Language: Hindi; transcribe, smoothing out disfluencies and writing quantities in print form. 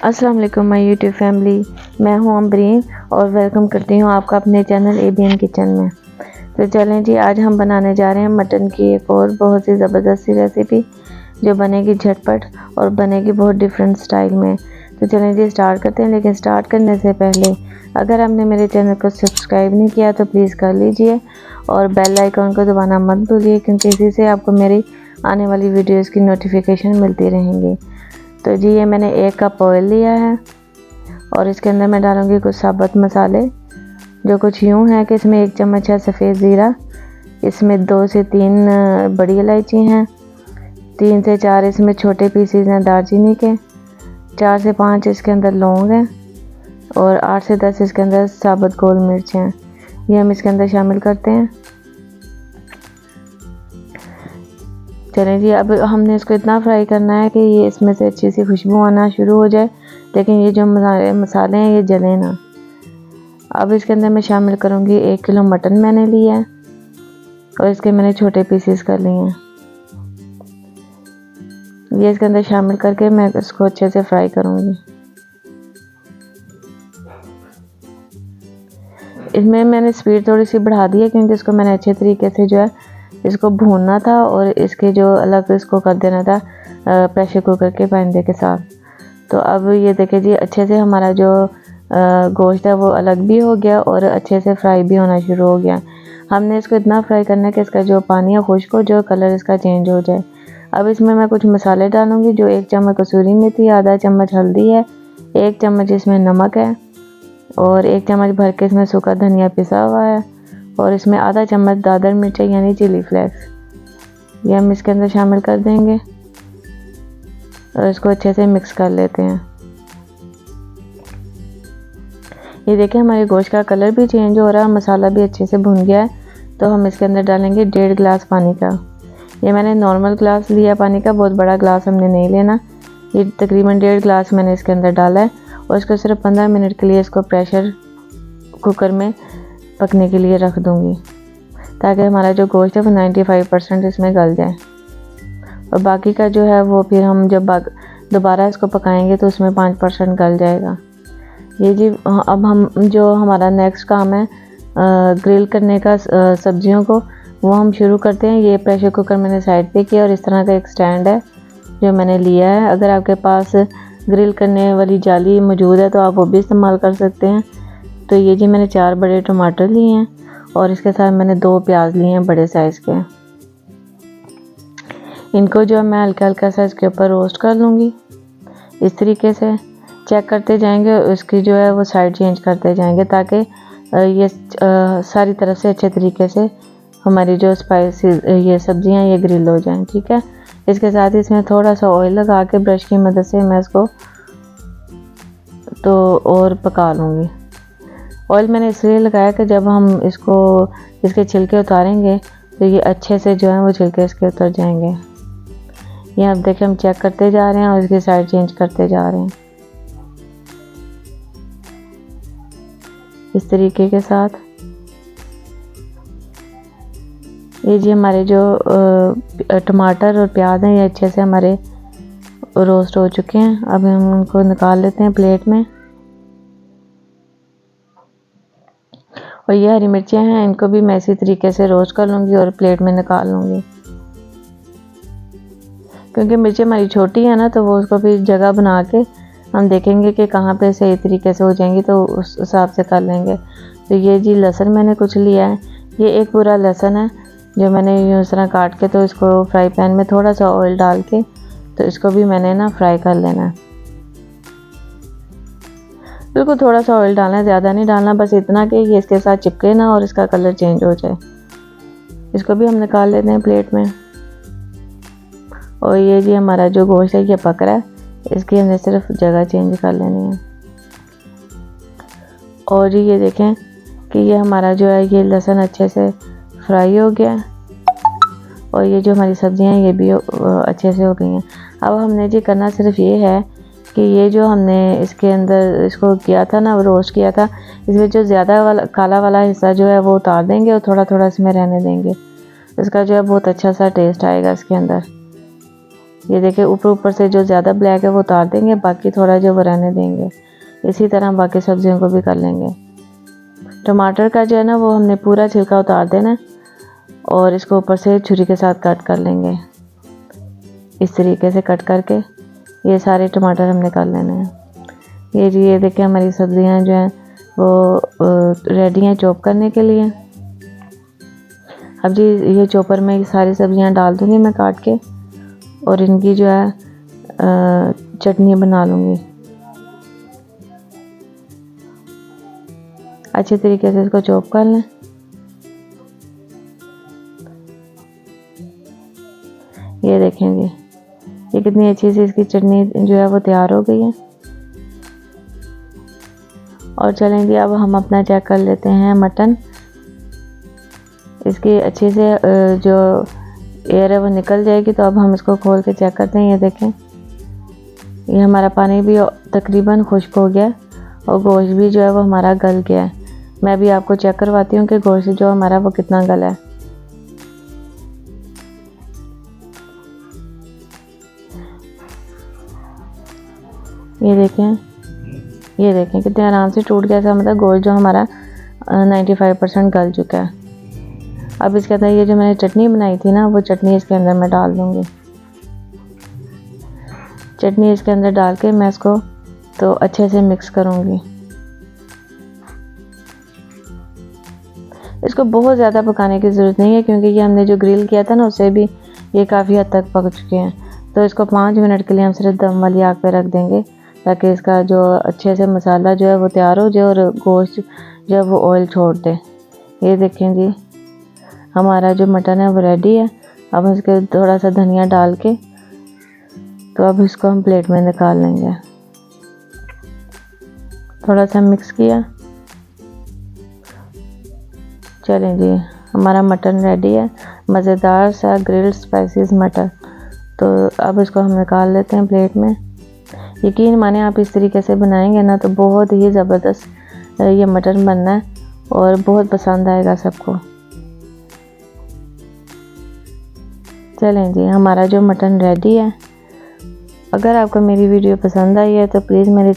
अस्सलाम वालेकुम माय यूट्यूब फैमिली। मैं हूं अम्बरीन और वेलकम करती हूं आपका अपने चैनल ABN किचन में। तो चलें जी, आज हम बनाने जा रहे हैं मटन की एक और बहुत ही ज़बरदस्त सी रेसिपी जो बनेगी झटपट और बनेगी बहुत डिफरेंट स्टाइल में। तो चलें जी स्टार्ट करते हैं। लेकिन स्टार्ट करने से पहले अगर आपने मेरे चैनल को सब्सक्राइब नहीं किया तो प्लीज़ कर लीजिए और बेल आइकन को दबाना मत भूलिए, क्योंकि इसी से आपको मेरी आने वाली वीडियोज़ की नोटिफिकेशन मिलती रहेंगी। तो जी ये मैंने 1 कप ऑयल लिया है और इसके अंदर मैं डालूँगी कुछ साबुत मसाले जो कुछ यूँ है कि इसमें 1 चम्मच है सफ़ेद ज़ीरा, इसमें 2 से 3 बड़ी इलायची हैं, 3 से 4 इसमें छोटे पीसीज हैं दालचीनी के, 4 से 5 इसके अंदर लौंग हैं और 8 से 10 इसके अंदर साबुत गोल मिर्च हैं। ये हम इसके अंदर शामिल करते हैं। चलें जी, अब हमने इसको इतना फ्राई करना है कि ये इसमें से अच्छी सी खुशबू आना शुरू हो जाए, लेकिन ये जो मसाले हैं ये जले ना। अब इसके अंदर मैं शामिल करूँगी 1 किलो मटन मैंने लिया है और इसके मैंने छोटे पीसेस कर लिए हैं। ये इसके अंदर शामिल करके मैं इसको अच्छे से फ्राई करूँगी। इसमें मैंने स्पीड थोड़ी सी बढ़ा दी है क्योंकि इसको मैंने अच्छे तरीके से जो है इसको भूनना था और इसके जो अलग इसको कर देना था प्रेशर कुकर के पैंदे के साथ। तो अब ये देखिए जी, अच्छे से हमारा जो गोश्त है वो अलग भी हो गया और अच्छे से फ्राई भी होना शुरू हो गया। हमने इसको इतना फ्राई करना है कि इसका जो पानी है खुश्क हो, जो कलर इसका चेंज हो जाए। अब इसमें मैं कुछ मसाले डालूँगी, जो 1 चम्मच कसूरी मेथी, आधा चम्मच हल्दी है, 1 चम्मच इसमें नमक है और 1 चम्मच भर के इसमें सूखा धनिया पिसा हुआ है और इसमें आधा चम्मच दादर मिर्ची यानी चिली फ्लेक्स, ये हम इसके अंदर शामिल कर देंगे और इसको अच्छे से मिक्स कर लेते हैं। ये देखिए हमारे गोश्त का कलर भी चेंज हो रहा है, मसाला भी अच्छे से भुन गया है। तो हम इसके अंदर डालेंगे 1.5 गिलास पानी का। ये मैंने नॉर्मल गिलास लिया पानी का, बहुत बड़ा गिलास हमने नहीं लेना। ये तकरीबन 1.5 गिलास मैंने इसके अंदर डाला है और इसको सिर्फ 15 मिनट के लिए इसको प्रेशर कुकर में पकने के लिए रख दूंगी, ताकि हमारा जो गोश्त है वो 95% इसमें गल जाए और बाकी का जो है वो फिर हम जब दोबारा इसको पकाएंगे तो उसमें 5% गल जाएगा। ये जी अब हम जो हमारा नेक्स्ट काम है ग्रिल करने का सब्जियों को, वो हम शुरू करते हैं। ये प्रेशर कुकर मैंने साइड पे किया और इस तरह का एक स्टैंड है जो मैंने लिया है। अगर आपके पास ग्रिल करने वाली जाली मौजूद है तो आप वो भी इस्तेमाल कर सकते हैं। तो ये जी मैंने 4 बड़े टमाटर लिए हैं और इसके साथ मैंने 2 प्याज लिए हैं बड़े साइज़ के। इनको जो मैं हल्का हल्का सा इसके ऊपर रोस्ट कर लूँगी। इस तरीके से चेक करते जाएंगे और उसकी जो है वो साइड चेंज करते जाएंगे, ताकि ये सारी तरफ से अच्छे तरीके से हमारी जो स्पाइसी ये सब्जियां ये ग्रिल हो जाएं। ठीक है, इसके साथ ही इसमें थोड़ा सा ऑयल लगा के ब्रश की मदद से मैं इसको तो और पका लूँगी। ऑयल मैंने इसलिए लगाया कि जब हम इसको इसके छिलके उतारेंगे तो ये अच्छे से जो है वो छिलके इसके उतर जाएंगे। ये अब देखिए हम चेक करते जा रहे हैं और इसकी साइड चेंज करते जा रहे हैं इस तरीके के साथ। ये जी हमारे जो टमाटर और प्याज हैं ये अच्छे से हमारे रोस्ट हो चुके हैं। अब हम उनको निकाल लेते हैं प्लेट में। और ये हरी मिर्चियाँ हैं, इनको भी मैं इसी तरीके से रोस्ट कर लूँगी और प्लेट में निकाल लूँगी। क्योंकि मिर्ची हमारी छोटी है ना, तो वो उसको भी जगह बना के हम देखेंगे कि कहाँ पे सही तरीके से हो जाएंगी, तो उस हिसाब से कर लेंगे। तो ये जी लहसुन मैंने कुछ लिया है, ये एक पूरा लहसुन है जो मैंने यूँ इस तरह काट के, तो इसको फ्राई पैन में थोड़ा सा ऑयल डाल के तो इसको भी मैंने ना फ्राई कर लेना है। बिल्कुल थोड़ा सा ऑयल डालना है, ज़्यादा नहीं डालना, बस इतना कि ये इसके साथ चिपके ना और इसका कलर चेंज हो जाए। इसको भी हम निकाल लेते हैं प्लेट में। और ये जी हमारा जो गोश्त है ये पक रहा है, इसकी हमने सिर्फ जगह चेंज कर लेनी है। और जी ये देखें कि ये हमारा जो है ये लहसुन अच्छे से फ्राई हो गया और ये जो हमारी सब्जियां हैं ये भी अच्छे से हो गई हैं। अब हमने जी करना सिर्फ ये है कि ये जो हमने इसके अंदर इसको किया था ना, रोस्ट किया था, इसमें जो ज़्यादा वाला काला वाला हिस्सा जो है वो उतार देंगे और थोड़ा थोड़ा इसमें रहने देंगे। इसका जो है बहुत अच्छा सा टेस्ट आएगा इसके अंदर। ये देखिए ऊपर ऊपर से जो ज़्यादा ब्लैक है वो उतार देंगे, बाकी थोड़ा जो वो रहने देंगे। इसी तरह बाकी सब्जियों को भी कर लेंगे। टमाटर का जो है ना वो हमने पूरा छिलका उतार देना है और इसको ऊपर से छुरी के साथ कट कर लेंगे। इस तरीके से कट करके ये सारे टमाटर हमने कर लेने हैं। ये जी ये देखिए हमारी सब्जियां जो हैं वो रेडी हैं चॉप करने के लिए। अब जी ये चॉपर में सारी सब्जियां डाल दूँगी मैं काट के और इनकी जो है चटनी बना लूँगी। अच्छे तरीके से इसको चॉप कर लें। ये देखें जी ये कितनी अच्छी सी इसकी चटनी जो है वो तैयार हो गई है। और चलें जी अब हम अपना चेक कर लेते हैं मटन। इसकी अच्छे से जो एयर है वो निकल जाएगी, तो अब हम इसको खोल के चेक करते हैं। ये देखें ये हमारा पानी भी तकरीबन खुश्क हो गया और गोश्त भी जो है वो हमारा गल गया है। मैं भी आपको चेक करवाती हूँ कि गोश्त जो हमारा वो कितना गला है। ये देखें कितने आराम से टूट गया। मतलब गोश्त जो हमारा 95% गल चुका है। अब इसके अंदर ये जो मैंने चटनी बनाई थी ना वो चटनी इसके अंदर मैं डाल दूँगी। चटनी इसके अंदर डाल के मैं इसको तो अच्छे से मिक्स करूँगी। इसको बहुत ज़्यादा पकाने की ज़रूरत नहीं है क्योंकि ये हमने जो ग्रिल किया था ना उससे भी ये काफ़ी हद तक पक चुके हैं। तो इसको 5 मिनट के लिए हम सिर्फ दम वाली आग पे रख देंगे ताकि इसका जो अच्छे से मसाला जो है वो तैयार हो जाए और गोश्त जो है वो ऑयल छोड़ दे। ये देखें जी हमारा जो मटन है वो रेडी है। अब इसके थोड़ा सा धनिया डाल के तो अब इसको हम प्लेट में निकाल लेंगे। थोड़ा सा मिक्स किया। चलें जी हमारा मटन रेडी है, मज़ेदार सा ग्रिल्ड स्पाइसेस मटन। तो अब इसको हम निकाल लेते हैं प्लेट में। यकीन माने आप इस तरीके से बनाएंगे ना तो बहुत ही ज़बरदस्त ये मटन बनना है और बहुत पसंद आएगा सबको। चलें जी हमारा जो मटन रेडी है। अगर आपको मेरी वीडियो पसंद आई है तो प्लीज़ मेरे